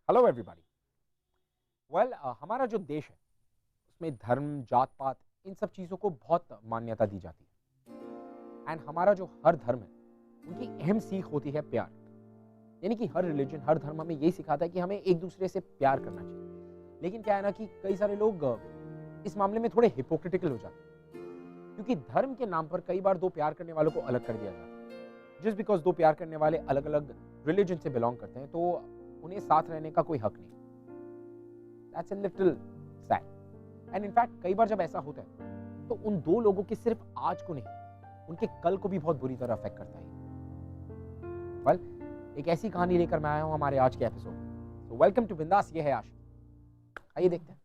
Hello everybody. Well, हमारा जो देश है उसमें धर्म, जात पात, इन सब चीज़ों को बहुत मान्यता दी जाती है। एंड हमारा जो हर धर्म है उनकी अहम सीख होती है प्यार। यानी कि हर रिलीजन, हर धर्म हमें यही सिखाता है कि हमें एक दूसरे से प्यार करना चाहिए। लेकिन क्या है ना कि कई सारे लोग इस मामले में थोड़े हिपोक्रिटिकल हो जाते हैं, क्योंकि धर्म के नाम पर कई बार दो प्यार करने वालों को अलग कर दिया जाता है। जस्ट बिकॉज दो प्यार करने वाले अलग अलग रिलीजन से बिलोंग करते हैं तो उन्हें साथ रहने का कोई हक नहीं। That's a little sad. And in fact, कई बार जब ऐसा होता है तो उन दो लोगों के सिर्फ आज को नहीं, उनके कल को भी बहुत बुरी तरह अफेक्ट करता है। Well, एक ऐसी कहानी लेकर मैं आया हूं हमारे आज के एपिसोड में। So welcome to बिंदास, ये है आशिक। आइए देखते हैं।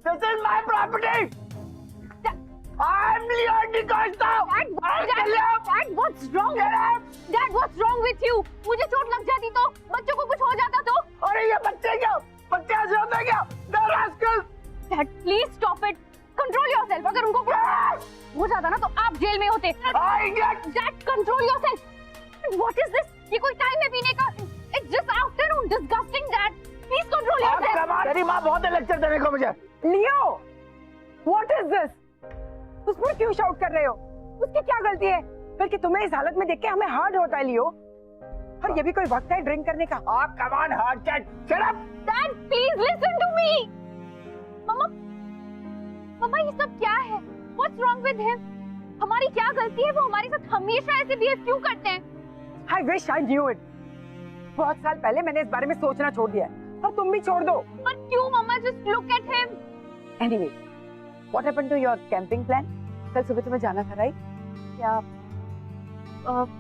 This is my property. I'm Leon DeCosta. Dad, what's wrong? Dad, what's wrong with you? मुझे चोट लग जाती तो, बच्चों को कुछ हो जाता तो? अरे ये बच्चे क्या? बच्चे ऐसे होते हैं क्या? They're rascals. Dad, please stop it. Control yourself. अगर उनको कुछ हो जाता ना तो आप जेल में होते। Dad, control yourself. What is this? ये कोई टाइम है पीने का? It's just afternoon. Disgusting, Dad. Please control yourself. तेरी माँ बहुत है लेक्चर देने को मुझे। लियो, what is this? उस पर क्यों शाउट कर रहे हो? उसकी क्या गलती है? बल्कि तुम्हें इस हालत में देख के हमें हर्ट होता है लियो। और ये भी कोई वक्त है ड्रिंक करने का? Come on, hard cat. Shut up. Dad, please listen to me. मम्मा ये सब क्या है? What's wrong with him? हमारी क्या गलती है? वो हमारे साथ हमेशा ऐसे बिहेव क्यों करते हैं? I wish I knew it. बहुत साल पहले मैंने इस बारे में सोचना छोड़ दिया है। और तुम भी छोड़ दो। पर क्यों मम्मा? Just look at him. Anyway, what happened to your camping plan? कल सुबह तुम्हें जाना था, राइट? क्या?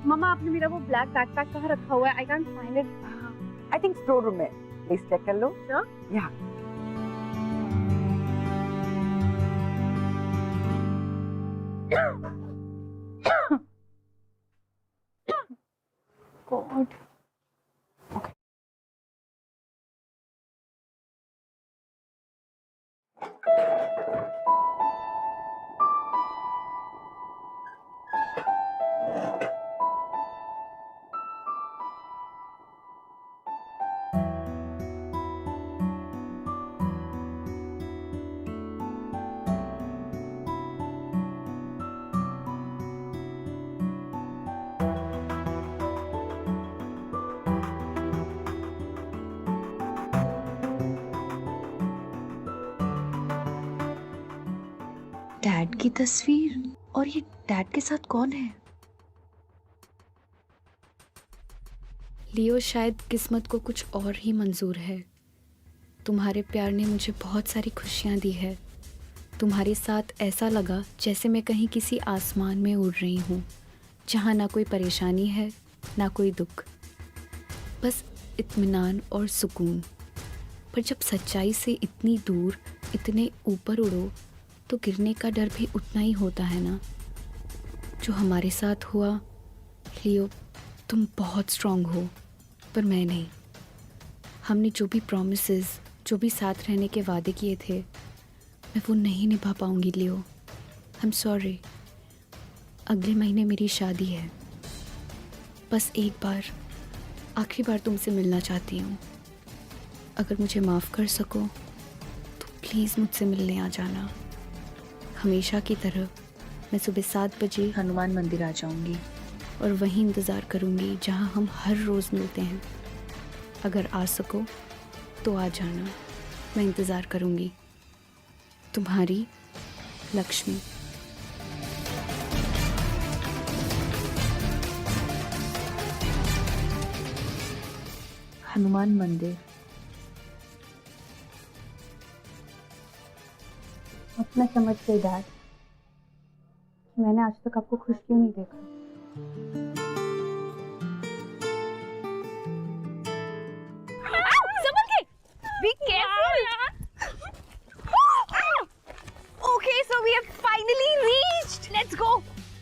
मम्मा आपने मेरा वो ब्लैक बैकपैक कहाँ रखा हुआ है? I can't find it. I think store room में। प्लीज चेक कर लो। Sure? Yeah. God. डैड की तस्वीर, और ये डैड के साथ कौन है? लियो, शायद किस्मत को कुछ और ही मंजूर है। तुम्हारे प्यार ने मुझे बहुत सारी खुशियाँ दी है। तुम्हारे साथ ऐसा लगा जैसे मैं कहीं किसी आसमान में उड़ रही हूँ, जहाँ ना कोई परेशानी है ना कोई दुख, बस इत्मीनान और सुकून। पर जब सच्चाई से इतनी दूर, इतने ऊपर उड़ो तो गिरने का डर भी उतना ही होता है ना। जो हमारे साथ हुआ, लियो, तुम बहुत स्ट्रांग हो पर मैं नहीं। हमने जो भी प्रॉमिसेस, जो भी साथ रहने के वादे किए थे, मैं वो नहीं निभा पाऊंगी लियो। आई एम सॉरी। अगले महीने मेरी शादी है। बस एक बार, आखिरी बार तुमसे मिलना चाहती हूँ। अगर मुझे माफ़ कर सको तो प्लीज़ मुझसे मिलने आ जाना। हमेशा की तरह मैं सुबह 7 बजे हनुमान मंदिर आ जाऊंगी और वहीं इंतज़ार करूंगी जहां हम हर रोज़ मिलते हैं। अगर आ सको तो आ जाना, मैं इंतज़ार करूंगी। तुम्हारी लक्ष्मी। हनुमान मंदिर। अब मैं समझ गई डैड, मैंने आज तक आपको खुश क्यों नहीं देखा। संभल के, be careful। so we have finally reached. Let's go.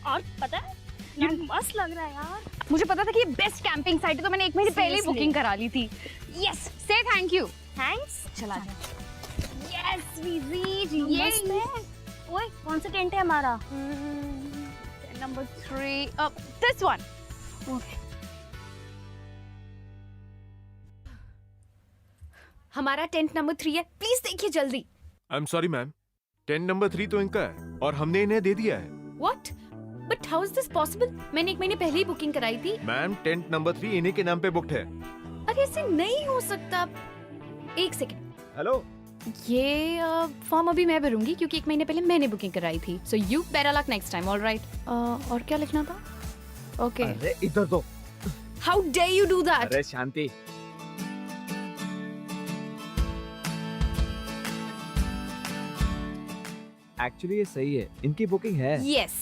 और पता है ये मस्त लग रहा है यार। मुझे पता था कि ये बेस्ट कैंपिंग साइट है तो मैंने 1 महीने पहले ही Seriously? बुकिंग करा ली थी। Yes, say thank you. Thanks. चला जा। Yes, we reached. मस्त है। ओए कौन सा टेंट है हमारा? Number 3. This one. Okay. हमारा टेंट नंबर 3 है, प्लीज देखिए जल्दी। आई am sorry ma'am, tent number 3 तो इनका है और हमने इन्हें दे दिया है। What? But how is this possible? मैंने 1 महीने पहले ही बुकिंग कराई थी। मैम टेंट नंबर 3 इन्हीं के नाम पे बुकड है। अरे ऐसे नहीं हो सकता। 1 सेकंड। हेलो। ये फॉर्म अभी मैं भरूंगी क्योंकि 1 महीने पहले मैंने बुकिंग कराई थी। So you better luck next time, alright. और क्या लिखना था? ओके। अरे इधर तो। How dare you do that? अरे शांति। एक्चुअली ये सही है, इनकी बुकिंग है। यस।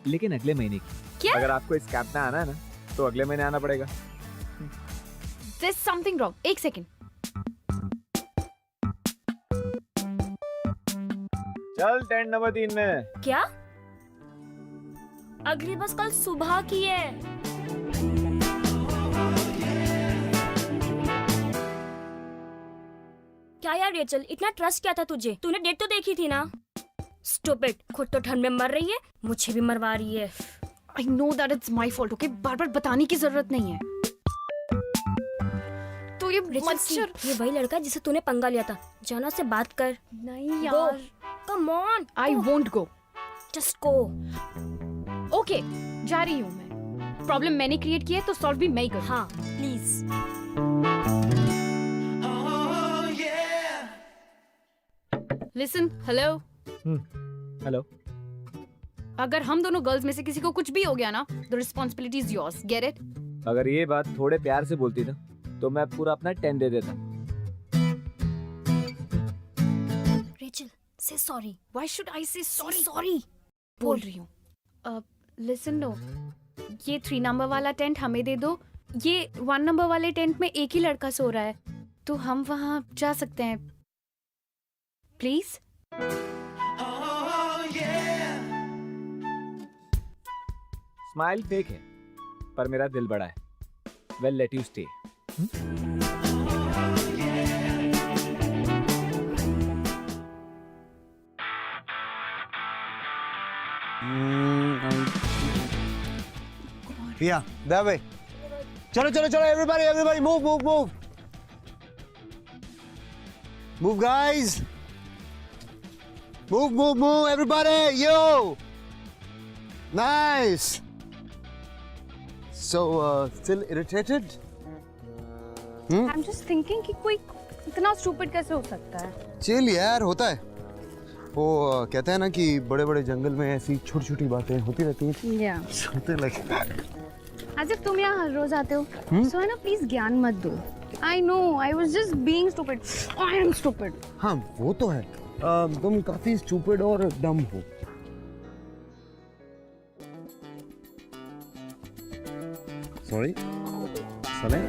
लेकिन अगले महीने की। क्या? अगर आपको इस कैंप में आना है ना, तो अगले महीने आना पड़ेगा। There's something wrong. 1 सेकंड। चल टेंट नंबर 3 में। क्या? अगली बस कल सुबह की है। क्या यार रेचल, इतना ट्रस्ट क्या था तुझे? तूने डेट तो देखी थी ना? स्टूपिड, खुद तो ठंड में मर रही है, मुझे भी मरवा रही है। I know that it's my fault, okay? बार-बार बताने की जरूरत नहीं है। तो ये रेचल सी, मच्छर। ये वही लड़का है जिसे तूने पंगा लिया था। जाना से बात कर। नहीं यार। Come on. I won't go. Just go. Okay, जा रही हूँ मैं। प्रॉब्लम मैंने क्रिएट की है तो सॉल्व भी मैं ही करूँ। हाँ प्लीज। Listen, hello. हेलो। अगर हम दोनों गर्ल्स में से किसी को कुछ भी हो गया ना, the responsibility is yours. Get it? अगर ये बात थोड़े प्यार से बोलती ना, तो मैं पूरा अपना टेंट दे देता। रेचल, से sorry. Why should I say sorry? Sorry. बोल रही हूँ। लिसन नो, ये 3 नंबर वाला टेंट हमें दे दो। ये 1 नंबर वाले टेंट में एक ही लड़का सो रहा है, तो हम वहाँ जा सकते हैं। प्लीज। स्माइल फेक है, पर मेरा दिल बड़ा है। Well let you stay. Yeah, that way. चलो चलो चलो, everybody, everybody, move, move, move. Move, guys. Move, move, move, everybody, yo. Nice. So, still irritated? I'm just thinking कि कोई इतना stupid कैसे हो सकता है? चिल यार, होता है। वो कहते हैं ना कि बड़े बड़े जंगल में ऐसी छोटी छोटी बातें होती रहती हैं। Yeah. Something like that. As if तुम यहाँ हर रोज आते हो। So है ना, प्लीज ज्ञान मत दो। I know, I was just being stupid. I am stupid. हाँ, वो तो है। तुम काफी स्टूपिड और डम हो। सॉरी। सले।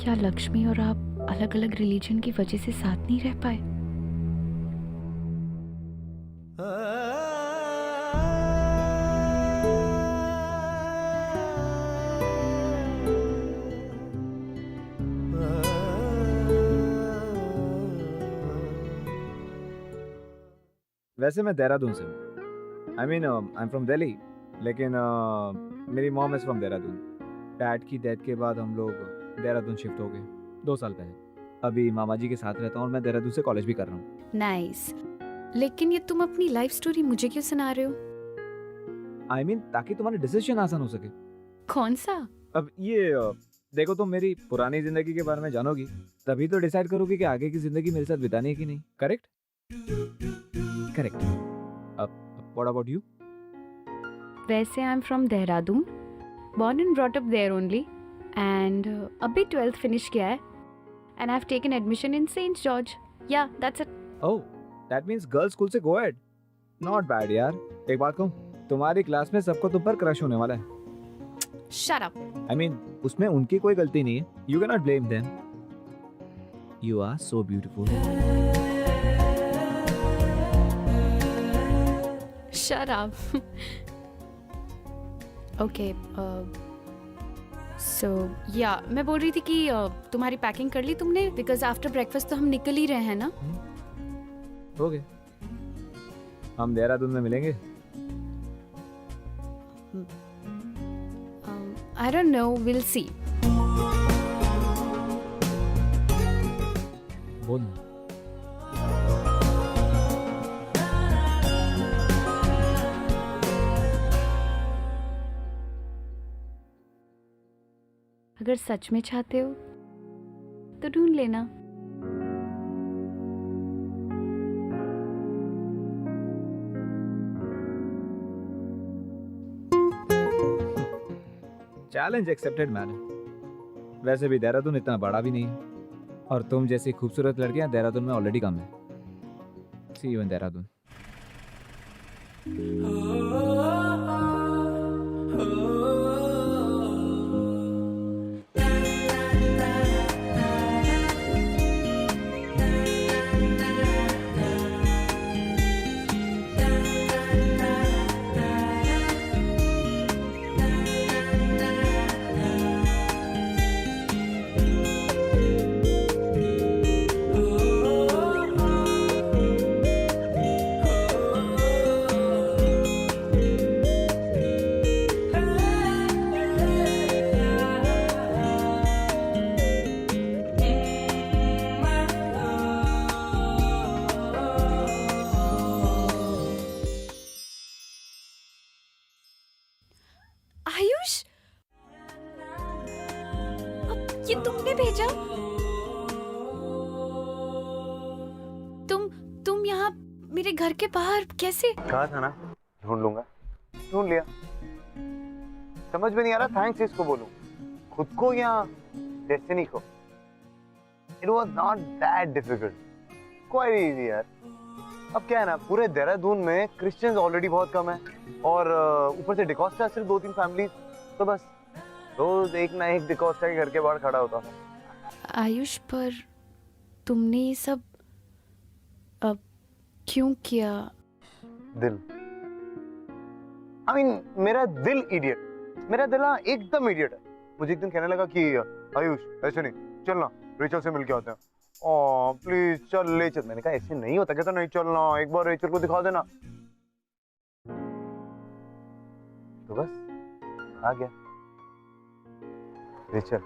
क्या लक्ष्मी और आप अलग अलग रिलीजन की वजह से साथ नहीं रह पाए? वैसे मैं देहरादून से हूँ। I mean I am from Delhi, लेकिन मेरी mom is from Dehradun. Dad की डेथ के बाद हम लोग देहरादून शिफ्ट हो गए 2 साल पहले। अभी मामा जी के साथ रहता हूँ और मैं देहरादून से कॉलेज भी कर रहा हूँ। नाइस। लेकिन ये तुम अपनी लाइफ स्टोरी मुझे क्यों सुना रहे हो? आई मीन ताकि तुम्हारा डिसीजन आसान हो सके। कौन सा? अब ये देखो, तुम मेरी पुरानी जिंदगी के बारे में जानोगी, तभी तो डिसाइड करोगी कि आगे की जिंदगी मेरे साथ बितानी है कि नहीं। करेक्ट? करेक्ट। अब व्हाट अबाउट यू? वैसे I am from Dehradun, born and brought up there only, and अभी 12th फिनिश किया है, and I've taken admission in St. George. Yeah, that's it. Oh, that means girls school से go ahead. Not bad यार। एक बात कहूँ, तुम्हारी class में सबको तुम पर क्रश होने वाला है। Shut up. I mean, उसमें उनकी कोई गलती नहीं है। You cannot blame them. You are so beautiful. Shut up. Okay. So yeah, मैं बोल रही थी कि तुम्हारी पैकिंग कर ली तुमने? Because after breakfast तो हम निकल ही रहे हैं ना? हो गए। हम देहरादून में मिलेंगे। I don't know. We'll see. बोल। अगर सच में चाहते हो तो ढूंढ लेना। Challenge accepted madam. वैसे भी देहरादून इतना बड़ा भी नहीं है, और तुम जैसी खूबसूरत लड़कियां देहरादून में ऑलरेडी कम है। सी यू इन देहरादून। आयुष, ये तुमने भेजा? तुम यहाँ मेरे घर के बाहर कैसे? कहा था ना ढूंढ लूंगा, ढूंढ लिया। समझ में नहीं आ रहा थैंक्स इसको बोलूं, खुद को या डेस्टिनी को। It was not that difficult, quite easy यार। अब क्या है ना, पूरे देहरादून में क्रिश्चियंस ऑलरेडी बहुत कम है, और ऊपर से डिकोस्टा सिर्फ 2-3 फैमिली, तो बस रोज एक ना एक डिकोस्टा के घर के बाहर खड़ा होता था। आयुष, पर तुमने ये सब क्यों किया? दिल, I mean, मेरा दिल इडियट, मेरा दिल एकदम इडियट है। मुझे एक दिन कहने लगा कि आयुष ऐसे नहीं, चलना रेचल से मिल के आते हैं। ओह प्लीज चल ले चल। मैंने कहा ऐसे नहीं होता, कहता नहीं चलना, एक बार रेचल को दिखा देना। तो बस आ गया। Rachel,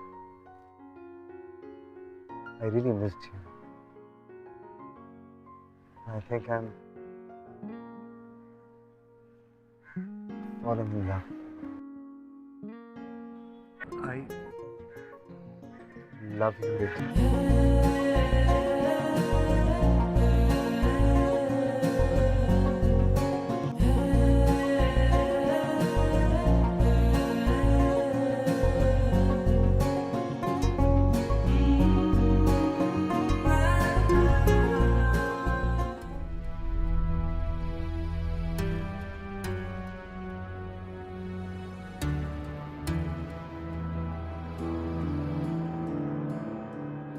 I really missed you. I think I'm falling in love. I love you, Rachel.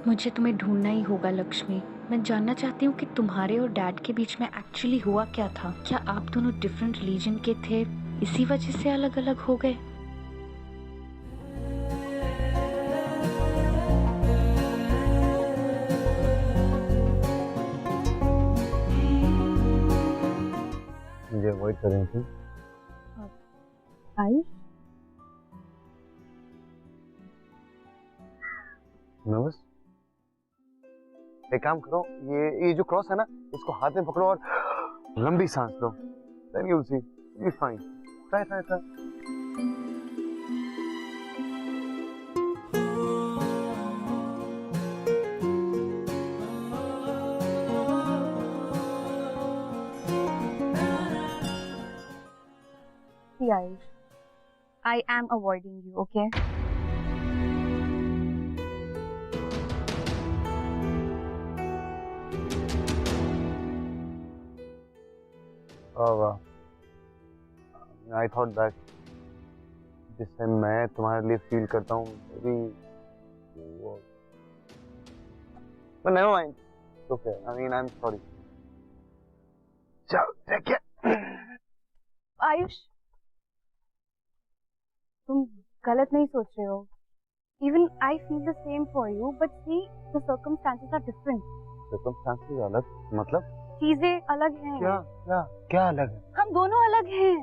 मुझे तुम्हें ढूंढना ही होगा लक्ष्मी। मैं जानना चाहती हूँ कि तुम्हारे और डैड के बीच में एक्चुअली हुआ क्या था। क्या आप दोनों डिफरेंट रिलीजन के थे, इसी वजह से अलग अलग हो गए? मुझे अवॉइड कर रही थी। आयुष, नर्वस? एक काम करो, ये जो क्रॉस है ना, इसको हाथ में पकड़ो और लंबी सांस लो। Then you'll see, you'll be fine. Try. see Ayush, I am avoiding you, okay? I thought that जिससे मैं तुम्हारे लिए फील करता हूँ वो but never mind, it's okay. I mean, I'm sorry. चल take it. आयुष, तुम गलत नहीं सोच रहे हो. Even I feel the same for you, but see, the circumstances are different. Circumstances अलग मतलब? चीजें अलग हैं. क्या अलग है? हम दोनों अलग हैं.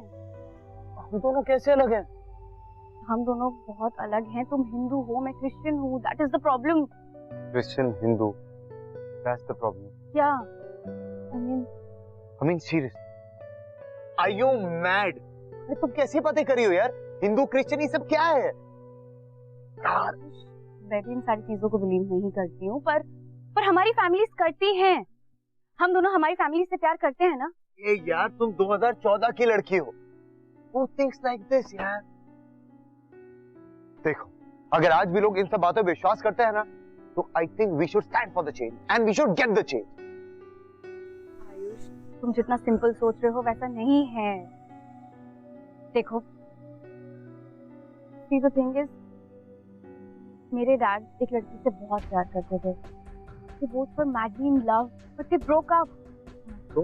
हम दोनों कैसे अलग हैं? हम दोनों बहुत अलग हैं. तुम हिंदू हो, मैं क्रिश्चियन हूँ. That is the problem. Christian, Hindu, that's the problem. Yeah. I mean seriously. Are you mad? अरे तुम कैसी बातें कर रही हो यार? हिंदू क्रिश्चियन ये सब क्या है? यार मैं भी इन सारी चीजों को बिलीव नहीं करती हूँ, पर हमारी फैमिलीज करती हैं. हम दोनों हमारी फैमिली से प्यार करते हैं ना. ये यार तुम 2014 की लड़की हो. Who thinks like this यार? देखो, अगर आज भी लोग इन सब बातों पे विश्वास करते हैं ना, तो I think we should stand for the change and we should get the change. Ayush, तुम जितना सिंपल सोच रहे हो वैसा नहीं है. देखो, see the thing is, मेरे डैड एक लड़की से बहुत प्यार करते थे. They both were madly in love, but they broke up. So?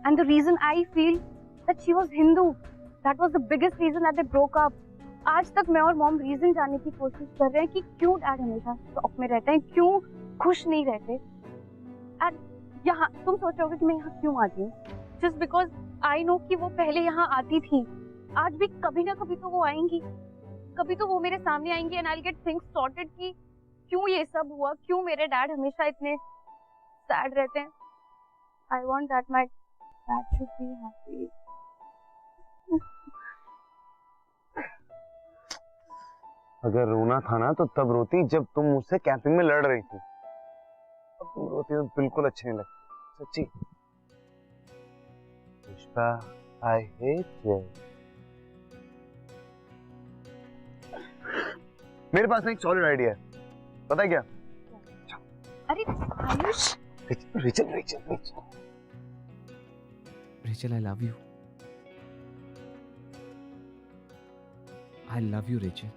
And the reason I feel that she was Hindu, that was the biggest reason that they broke up. आज तक मैं और मॉम रीजन जानने की कोशिश कर रहे हैं कि क्यों डैड हमेशा शॉक में रहते हैं, क्यों खुश नहीं रहते. एंड यहाँ तुम सोच रहे होगे कि मैं यहाँ क्यों आती हूँ. जस्ट बिकॉज आई नो कि वो पहले यहाँ आती थी. आज भी कभी ना कभी तो वो आएंगी, कभी तो वो मेरे सामने आएंगी and I will get things sorted कि क्यों ये सब हुआ, क्यों मेरे डैड हमेशा इतने सैड रहते हैं. I want that my dad should be happy. अगर रोना था ना तो तब रोती जब तुम मुझसे कैंपिंग में लड़ रही थी. अब तुम रोती तो बिल्कुल अच्छी नहीं लगती. सच्ची. Pushpa, I hate you. मेरे पास ना एक सॉलिड आइडिया है. पता है क्या? अरे Ayush. Rachel, I love you. I love you, Rachel.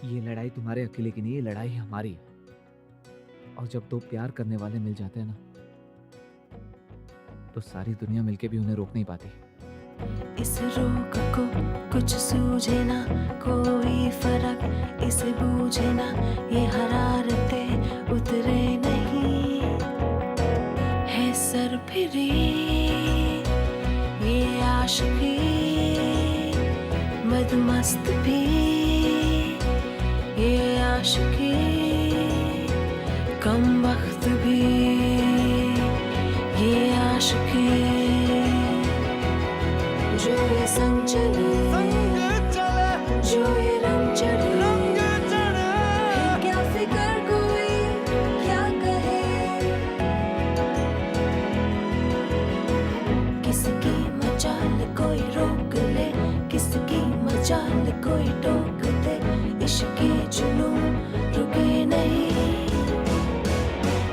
ये लड़ाई तुम्हारे अकेले की नहीं, ये लड़ाई हमारी है. और जब दो प्यार करने वाले मिल जाते हैं ना, तो सारी दुनिया मिलके भी उन्हें रोक नहीं पाती. इस रोग को कुछ सूझे ना, कोई फर्क इसे बूझे ना, ये हरारतें उतरे नहीं है सर फिरी, ये आशिकी मदमस्त भी, ये आशिकी कम वक्त भी, ये आशिकी जो ये संग चले, जो ये रंग चढ़े, क्या फिकर कोई क्या कहे, किसकी मचाल कोई रोक ले, किसकी मचाल कोई टोक दे, इश्क़ जुनून रुके नहीं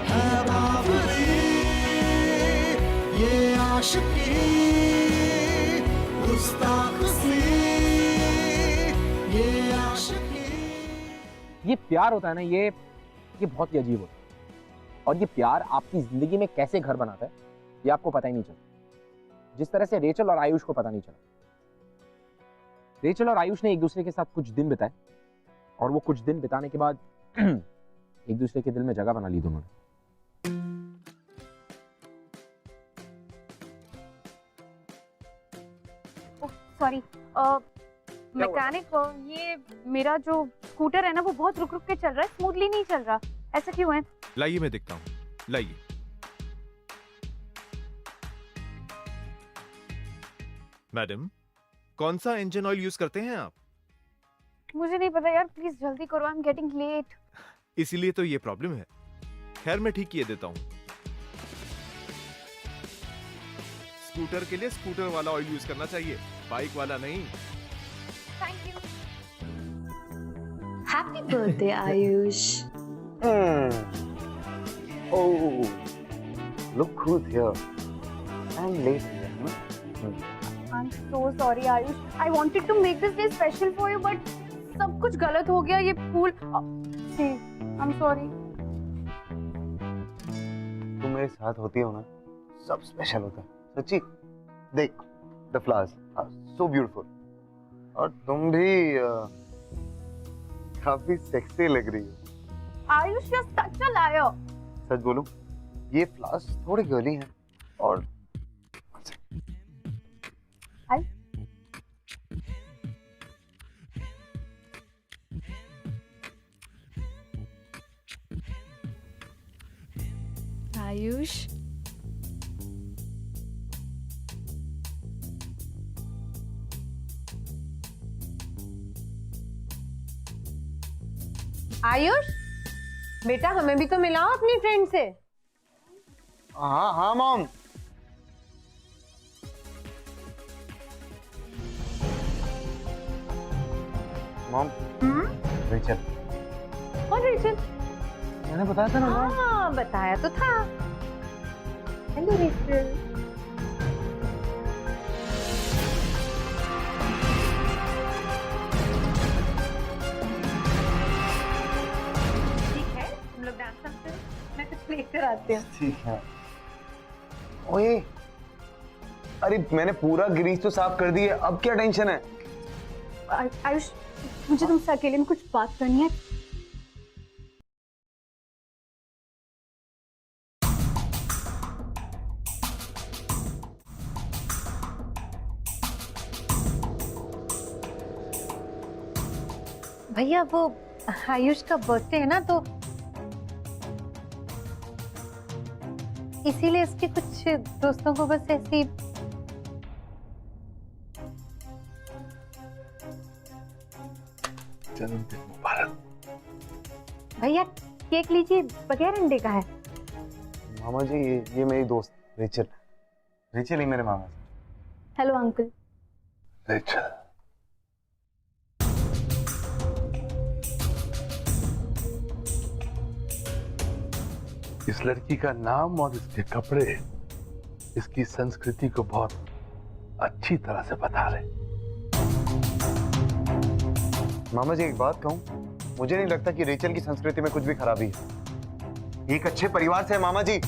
है बावरी, ये आशिकी ये प्यार होता है ना, ये ये बहुत ही अजीब होता है। और ये प्यार आपकी जिंदगी में कैसे घर बनाता है ये आपको पता ही नहीं चलता, जिस तरह से रेचल और आयुष को पता नहीं चला। रेचल और आयुष ने एक दूसरे के साथ कुछ दिन बिताए और वो कुछ दिन बिताने के बाद एक दूसरे के दिल में जगह बना ली दोनों ने। सॉरी मैकेनिक, ये मेरा जो स्कूटर है ना वो बहुत रुक रुक के चल रहा है, स्मूथली नहीं चल रहा, ऐसा क्यों है? लाइए मैं देखता हूँ, लाइए। मैडम, कौन सा इंजन ऑयल यूज करते हैं आप? मुझे नहीं पता यार, प्लीज जल्दी करो, आई एम गेटिंग लेट। इसीलिए तो ये प्रॉब्लम है। खैर मैं ठीक किए देता हूँ। स्कूटर के लिए स्कूटर वाला ऑयल यूज करना चाहिए, बाइक वाला नहीं। Thank you. Happy birthday Ayush. Oh, look who's here. I'm late here, huh? I'm so sorry Ayush, I wanted to make this day special for you but सब कुछ गलत हो गया। ये फूल I'm sorry। तुम मेरे साथ होती हो ना, सब स्पेशल होता है सच्ची। देख, the flowers are so beautiful और तुम भी काफी सेक्सी लग रही हो। Ayush, you're such a liar। सच बोलूं, ये फ्लावर्स थोड़े गर्ली हैं और आयुष, आयुष बेटा, हमें भी तो मिलाओ अपनी फ्रेंड से। हाँ हाँ मॉम। Mom, Rachel. कौन रेचल? मैंने बताया था ना मॉम। हाँ, बताया तो था। Hello Rachel. ठीक है, तुम लोग डांस करते हो, मैं कुछ लेकर आती हूँ। ठीक है। ओए, अरे मैंने पूरा ग्रीस तो साफ कर दी है, अब क्या टेंशन है? आयुष, मुझे तुमसे अकेले में कुछ बात करनी है। भैया, वो आयुष का बर्थडे है ना, तो इसीलिए इसके कुछ दोस्तों को बस ऐसी जन्मदिन मुबारक। भैया केक लीजिए, बगैर अंडे का है। मामा जी, ये मेरी दोस्त रेचल। रेचल ही मेरे मामा जी। Hello uncle. रेचल, इस लड़की का नाम और इसके कपड़े इसकी संस्कृति को बहुत अच्छी तरह से बता रहे। मामा जी एक बात कहूं, मुझे नहीं लगता कि रेचल की संस्कृति में कुछ भी खराबी है। एक अच्छे परिवार से है मामा जी।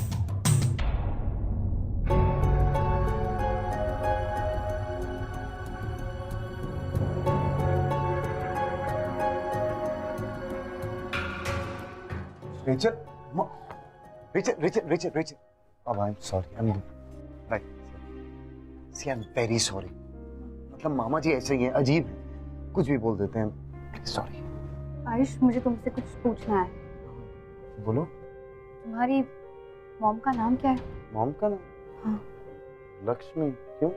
Rachel, Rachel, Rachel, Rachel, Rachel. अब I am sorry, I am right. See I am very sorry. मतलब मामा जी ऐसे ही हैं, अजीब हैं, कुछ भी बोल देते हैं। सॉरी। आयुष, मुझे तुमसे कुछ पूछना है। बोलो। तुम्हारी मॉम का नाम क्या है? मॉम का नाम? हाँ। लक्ष्मी। क्यों?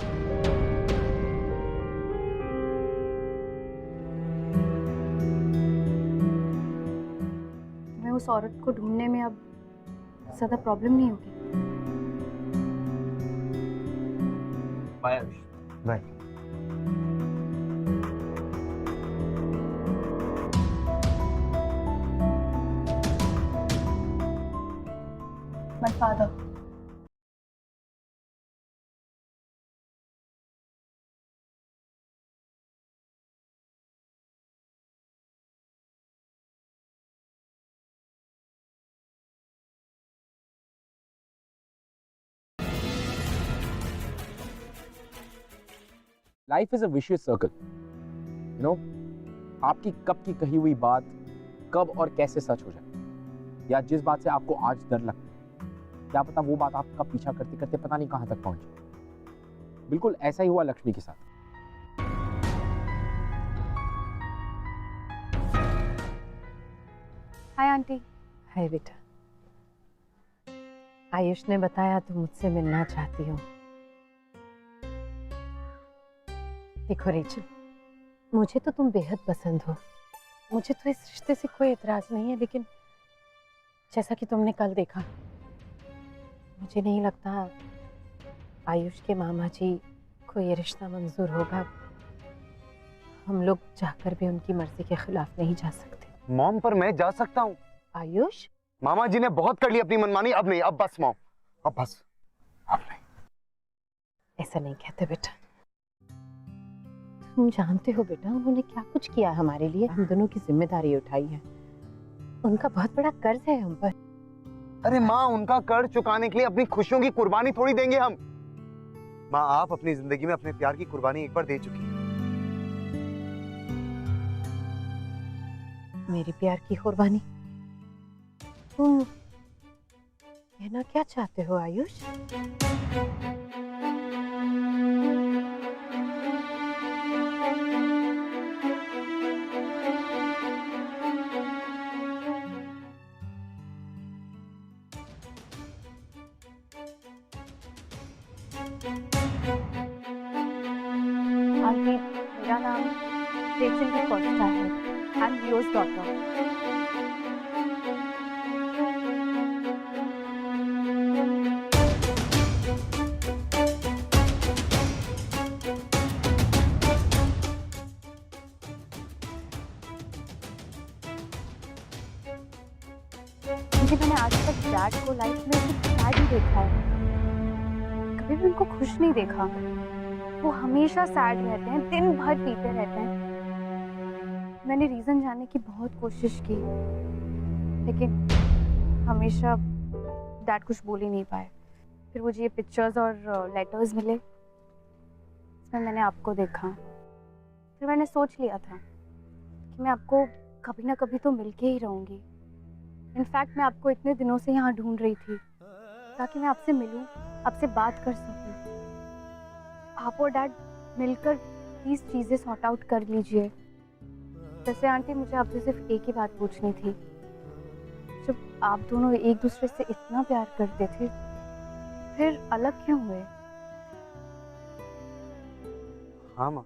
तुम्हें उस औरत को ढूंढने में अब ज्यादा प्रॉब्लम नहीं होगी? Bye Ayush. Bye. My father. Life is a vicious circle. You know, आपकी कब की कही हुई बात कब और कैसे सच हो जाए, या जिस बात से आपको आज डर लगता है, क्या पता वो बात आपका पीछा करते करते पता नहीं कहां तक पहुंच जाए। बिल्कुल ऐसा ही हुआ लक्ष्मी के साथ। Hi aunty. हाय बेटा, आयुष ने बताया तुम मुझसे मिलना चाहती हो। देखो रेचल, मुझे तो तुम बेहद पसंद हो, मुझे तो इस रिश्ते से कोई एतराज नहीं है, लेकिन जैसा कि तुमने कल देखा, मुझे नहीं लगता आयुष के मामा जी को ये रिश्ता मंजूर होगा। हम लोग चाहकर भी उनकी मर्जी के खिलाफ नहीं जा सकते। मॉम, पर मैं जा सकता हूँ। आयुष, मामा जी ने बहुत कर ली अपनी मनमानी, अब नहीं, अब बस मॉम, अब बस, अब नहीं। ऐसा नहीं कहते बेटा, तुम जानते हो बेटा उन्होंने क्या कुछ किया हमारे लिए, हम दोनों की जिम्मेदारी उठाई है, उनका बहुत बड़ा कर्ज है हम पर। अरे माँ, उनका कर्ज चुकाने के लिए अपनी खुशियों की कुर्बानी थोड़ी देंगे हम। माँ, आप अपनी जिंदगी में अपने प्यार की कुर्बानी एक बार दे चुकी हैं। मेरे प्यार की कुर्बानी? तुम कहना क्या चाहते हो आयुष? आंटी, मेरा नाम रेचल डी कोस्टा है। I am Leo's daughter. मैंने आज तक डैड को लाइफ में सिर्फ सैड ही देखा है, कभी भी उनको खुश नहीं देखा। वो हमेशा सैड रहते हैं, दिन भर पीते रहते हैं। मैंने रीजन जानने की बहुत कोशिश की, लेकिन हमेशा डैड कुछ बोल ही नहीं पाए। फिर मुझे ये पिक्चर्स और लेटर्स मिले, इसमें मैंने आपको देखा। फिर मैंने सोच लिया था कि मैं आपको कभी ना कभी तो मिलके ही रहूँगी। इनफैक्ट मैं आपको इतने दिनों से यहाँ ढूंढ रही थी ताकि मैं आपसे मिलूं, आपसे बात कर सकूं। आप और डैड मिलकर प्लीज चीज़ें सॉर्ट आउट कर लीजिए। वैसे आंटी, मुझे आपसे सिर्फ एक ही बात पूछनी थी। जब आप दोनों एक दूसरे से इतना प्यार करते थे, फिर अलग क्यों हुए? हाँ माँ,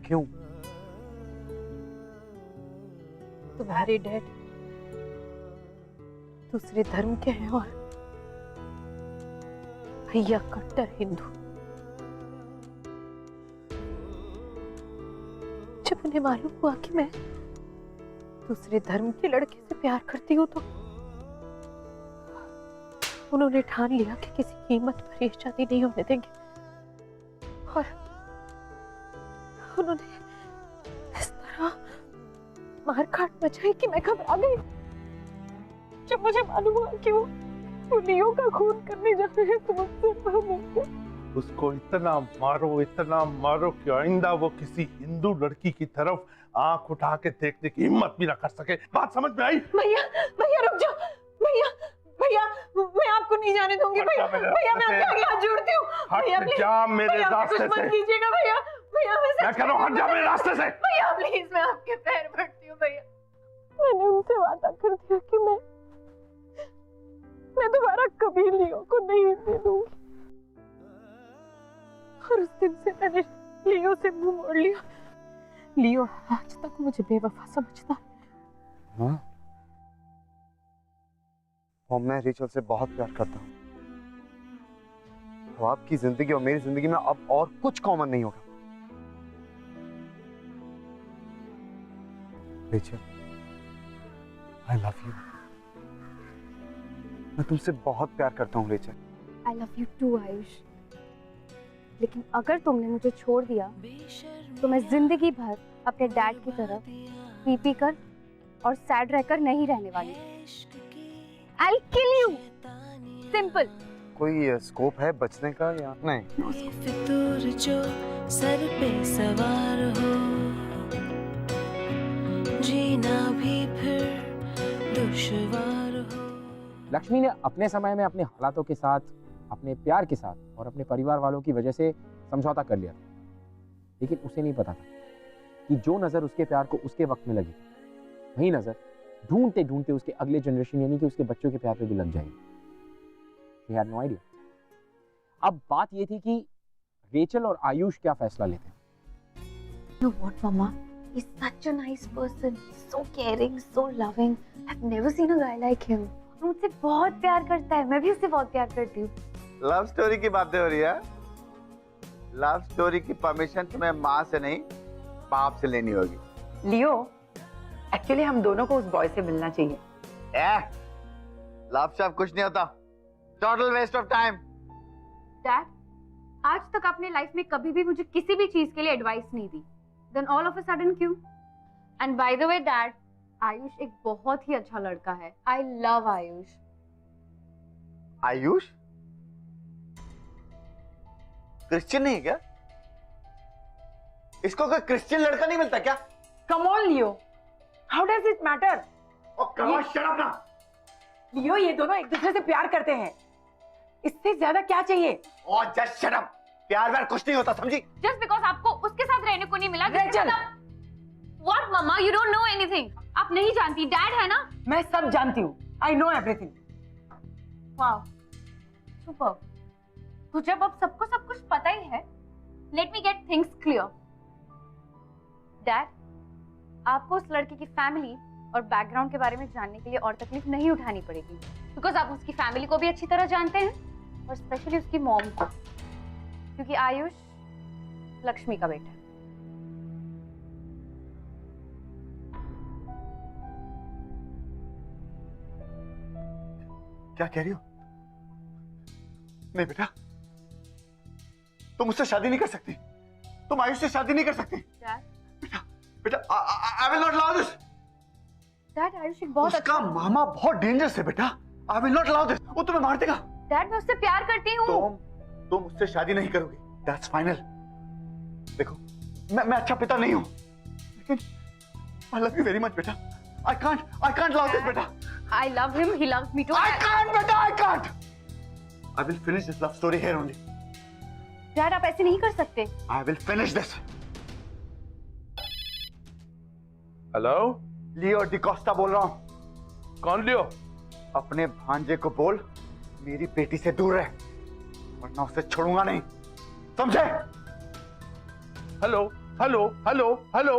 क्यों? तुम्हारे डैड दूसरे धर्म के हैं और भैया कट्टर हिंदू। जब उन्हें मालूम हुआ कि मैं दूसरे धर्म के लड़के से प्यार करती हूँ, तो उन्होंने ठान लिया कि किसी कीमत पर ये शादी नहीं होने देंगे। और उन्होंने इस तरह मारकाट मचाई कि मैं घबरा गई। जब मुझे मालूम हुआ कि वो लियो का खून करने जा रहे हैं, तो मुझसे उसको इतना मारो कि आइंदा वो किसी हिंदू लड़की की तरफ आंख उठा के देखने की हिम्मत भी ना कर सके। बात समझ में आई? भैया, भैया रुक जाओ। भैया, भैया मैं आपको नहीं जाने दूंगी। भैया, भैया मैं आपके आगे हाथ जोड़ती हूँ। भैया प्लीज, जा मेरे रास्ते से। मत कीजिएगा भैया। भैया मैं कह रहा हूँ, हट जा मेरे रास्ते से। भैया प्लीज, मैं आपके पैर पड़ती हूँ। भैया, मैंने उनसे वादा कर दिया कि मैं दोबारा कभी लियो को नहीं मिलूंगी, और उस दिन से मैंने लियो से मुंह मोड़ लिया। लियो आज तक मुझे बेवफा समझता है। हाँ? और मैं रेचल से बहुत प्यार करता हूँ। तो आपकी जिंदगी और मेरी जिंदगी में अब और कुछ कॉमन नहीं होगा। Rachel, I love you. मैं तुमसे बहुत प्यार करता हूँ Rachel. I love you too Ayush. लेकिन अगर तुमने मुझे छोड़ दिया तो मैं जिंदगी भर अपने डैड की तरह पी कर और सैड रहकर नहीं रहने वाली। I'll kill you. सिंपल। कोई स्कोप है बचने का या नहीं? ये फितूर जो सर पे सवार हो, जीना भी फिर दुश्वार हो। लक्ष्मी ने अपने समय में अपने हालातों के साथ, अपने प्यार के साथ और अपने परिवार वालों की वजह से समझौता कर लिया था, लेकिन उसे नहीं पता था कि जो नजर उसके प्यार को उसके वक्त में लगी वही नजर ढूंढते ढूंढते उसके अगले जनरेशन यानी कि उसके बच्चों के प्यार पे भी लग जाएगी। She had no idea। अब बात ये थी कि रेचल और आयुष क्या फैसला लेते हैं। You know what, Mama? He's such a nice person, so caring, so loving. I've never seen a guy like him. मुझसे बहुत प्यार करता है, मैं भी उससे बहुत प्यार करती हूँ। लव स्टोरी की बातें हो रही है। लव स्टोरी की परमिशन तुम्हें माँ से नहीं बाप से लेनी होगी। लियो, एक्चुअली हम दोनों को उस बॉय से मिलना चाहिए। लव शव कुछ नहीं होता, total waste of time. Dad, आज तक आपने लाइफ में कभी भी मुझे किसी भी चीज के लिए एडवाइस नहीं दी, then all of a sudden क्यों? And by the way dad, Ayush एक बहुत ही अच्छा लड़का है। I love Ayush. Ayush Christian नहीं है क्या? इसको कोई क्रिश्चियन लड़का नहीं मिलता क्या? Come on Leo, how does it matter? Shut up ना। लियो, ये दोनों एक दूसरे से प्यार करते हैं, इससे ज्यादा क्या चाहिए? Just shut up. प्यार व्यार कुछ नहीं होता, समझी? जस्ट बिकॉज आपको उसके साथ रहने को नहीं मिला। Rachel! What mama, you don't know anything. आप नहीं जानती, डैड है ना। मैं सब जानती हूँ, I know everything. Wow, super. तो जब अब सबको सब कुछ पता ही है, let me get things clear. Dad, आपको उस लड़के की फैमिली और बैकग्राउंड के बारे में जानने के लिए और तकलीफ नहीं उठानी पड़ेगी, बिकॉज आप उसकी फैमिली को भी अच्छी तरह जानते हैं और स्पेशली उसकी मॉम को, क्योंकि आयुष लक्ष्मी का बेटा है। क्या कह रही हो? नहीं बेटा, तुम मुझसे शादी नहीं कर सकती। तुम आयुष से शादी नहीं कर सकती। बेटा, I will not allow this. Dad, Ayush एक बहुत उसका मामा बहुत डेंजरस है बेटा। I will not allow this. वो तुम्हें मार देगा। डैड, मैं उससे प्यार करती हूँ। तुम मुझसे शादी नहीं करोगी। That's final. देखो, मैं अच्छा पिता नहीं हूँ, लेकिन आई लव यू वेरी मच बेटा। आई कांट अलाउ दिस बेटा। I love him, he loves me too. I can't, beta, I can't. I will finish this love story here only. Dad, आप ऐसे नहीं कर सकते। I will finish this. Hello, Leo D'Costa बोल रहा हूँ। कौन लियो? अपने भांजे को बोल मेरी बेटी से दूर रहे, वरना उसे छोड़ूंगा नहीं, समझे? Hello hello hello hello.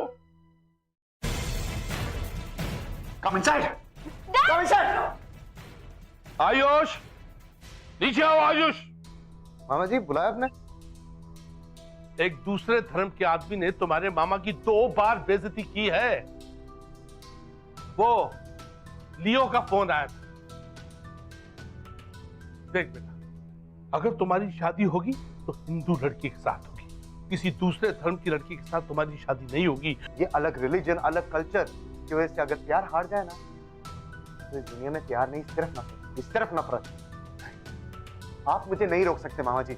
Come inside. Come inside. Ayush, नीचे आओ आयुष। मामा जी बुलाया आपने? एक दूसरे धर्म के आदमी ने तुम्हारे मामा की 2 बार बेइज्जती की है। वो लियो का फोन आया था। देख बेटा, अगर तुम्हारी शादी होगी तो हिंदू लड़की के साथ होगी, किसी दूसरे धर्म की लड़की के साथ तुम्हारी शादी नहीं होगी। ये अलग रिलीजन, अलग कल्चर की वजह से अगर प्यार हार जाए ना, तो इस दुनिया में प्यार नहीं, सिर्फ नफरत, सिर्फ नफरत। आप मुझे नहीं रोक सकते मामा जी।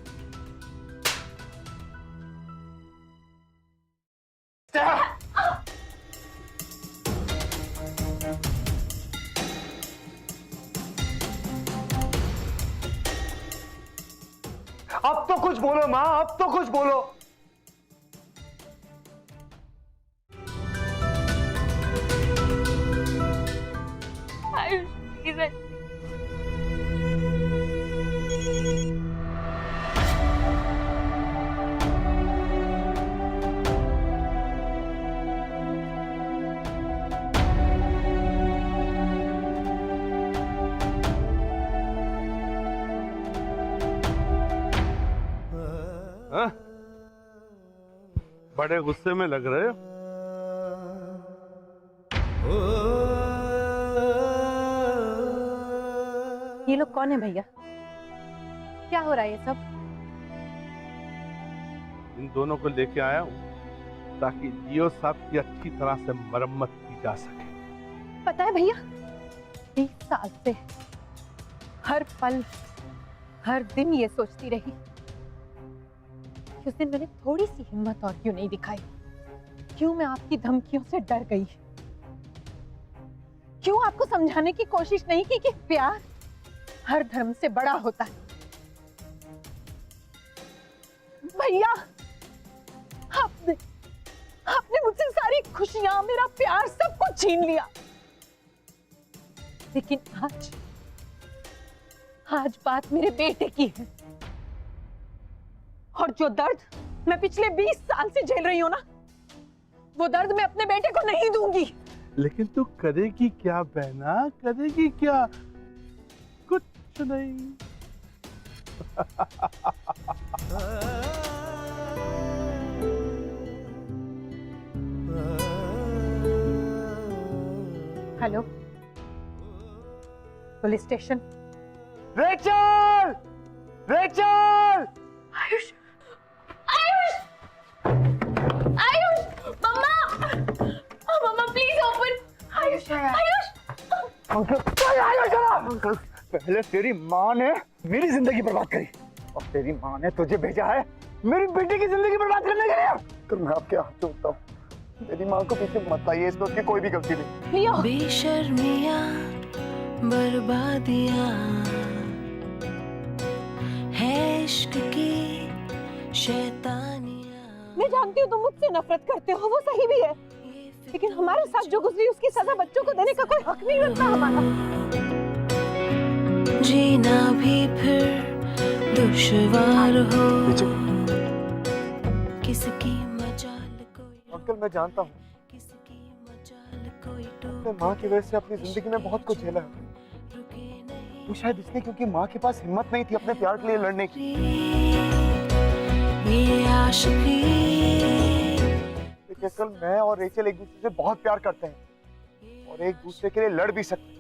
अब तो कुछ बोलो माँ, अब तो कुछ बोलो। हाँ? बड़े गुस्से में लग रहे हो। ये लोग कौन है भैया? क्या हो रहा है ये सब? इन दोनों को लेके आया हूँ ताकि लियो साहब की अच्छी तरह से मरम्मत की जा सके। पता है भैया, 20 साल से हर पल हर दिन ये सोचती रही कि उस दिन मैंने थोड़ी सी हिम्मत और क्यों नहीं दिखाई, क्यों मैं आपकी धमकियों से डर गई, क्यों आपको समझाने की कोशिश नहीं की कि प्यार हर धर्म से बड़ा होता है। भैया, आपने मुझसे सारी खुशियां, मेरा प्यार, सब कुछ छीन लिया। लेकिन आज बात मेरे बेटे की है, और जो दर्द मैं पिछले 20 साल से झेल रही हूं ना, वो दर्द मैं अपने बेटे को नहीं दूंगी। लेकिन तू करेगी क्या बहना, करेगी क्या? कुछ नहीं। Hello, police station. Rachel! Rachel! Ayush! Ayush! Ayush! Mama! Mama please open! Ayush! Ayush! Uncle, पहले तेरी माँ ने मेरी जिंदगी बर्बाद करी और तेरी माँ ने तुझे भेजा है मेरी बेटी की जिंदगी बर्बाद करने के लिए। अंकल, मैं आपके हाथ जोड़ता हूँ, मेरी माँ को पीछे मत लाइए, इसमें उसकी कोई भी गलती नहीं। बेशर्मियाँ बर्बादियाँ है इश्क की शैतानियाँ। मैं जानती हूँ तुम मुझसे नफरत करते हो, वो सही भी है, लेकिन हमारे साथ जो गुजरी उसकी सजा बच्चों को देने का कोई हक नहीं बनता हमारा। जीना भी फिर दुश्वार हो, किसकी मजाल कोई। अंकल, मैं जानता हूँ किसकी मजाल कोई अपने माँ की वजह से अपनी जिंदगी में बहुत कुछ झेला है। वो शायद इसलिए क्योंकि माँ के पास हिम्मत नहीं थी अपने प्यार के लिए लड़ने की। ये आशिकी। देखिए अंकल, मैं और रेचल एक दूसरे से बहुत प्यार करते हैं और एक दूसरे के लिए लड़ भी सकते हैं।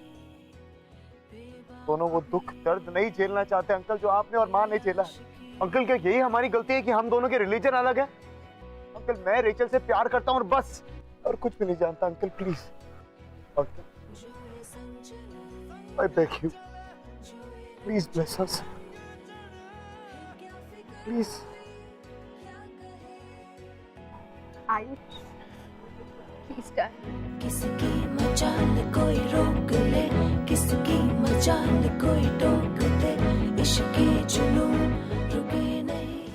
दोनों वो दुख दर्द नहीं झेलना चाहते अंकल, जो आपने और माँ ने झेला है। अंकल, क्या यही हमारी गलती है कि हम दोनों के रिलीजन अलग है? अंकल, मैं रेचल से प्यार करता हूँ और बस, और कुछ भी नहीं जानता। Uncle please, uncle I beg you, please bless us, please. Ayush, please डर। किसकी मजाल कोई रोक ले, किसकी मजाल कोई टोक दे, इश्क के जुनून रुके नहीं।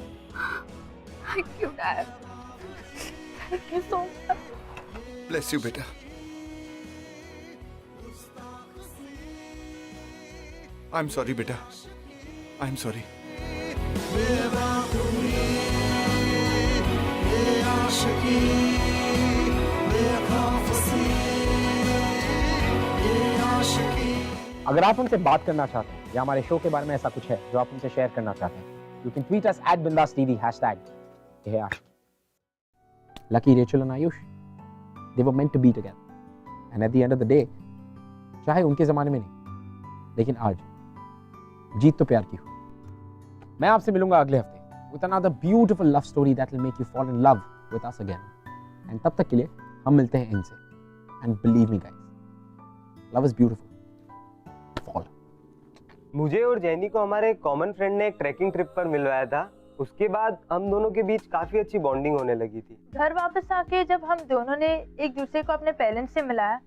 Thank you, Dad. Thank you so much. Bless you, बेटा। I'm sorry, बेटा। I'm sorry। अगर आप हमसे बात करना चाहते हैं या हमारे शो के बारे में ऐसा कुछ है जो आप हमसे शेयर करना चाहते हैं, you can tweet us @BindasTV #. Lucky Rachel and Ayush, they were meant to be together. And at the end of the day, चाहे उनके जमाने में नहीं, लेकिन आज जीत तो प्यार की हो। मैं आपसे मिलूंगा अगले हफ्ते with another beautiful love story that will make you fall in love with us again. And तब तक के लिए हम मिलते हैं इनसे। And believe me guys, love is beautiful. Fall. मुझे और जैनी को हमारे कॉमन फ्रेंड ने एक ट्रैकिंग ट्रिप पर मिलवाया था। उसके बाद हम दोनों के बीच काफी अच्छी बॉन्डिंग होने लगी थी। घर वापस आके जब हम दोनों ने एक दूसरे को अपने पेरेंट्स से मिलाया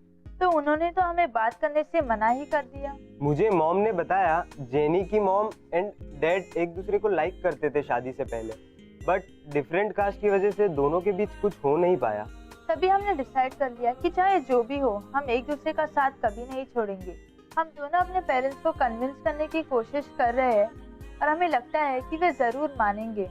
तो उन्होंने तो हमें बात करने से मना ही कर दिया। मुझे मॉम ने बताया जेनी की मॉम एंड डैड एक दूसरे को लाइक करते थे शादी से पहले, बट डिफरेंट कास्ट की वजह से दोनों के बीच कुछ हो नहीं पाया। तभी हमने डिसाइड कर लिया कि चाहे जो भी हो, हम एक दूसरे का साथ कभी नहीं छोड़ेंगे। हम दोनों अपने पेरेंट्स को कन्विंस करने की कोशिश कर रहे हैं और हमें लगता है कि वे जरूर मानेंगे।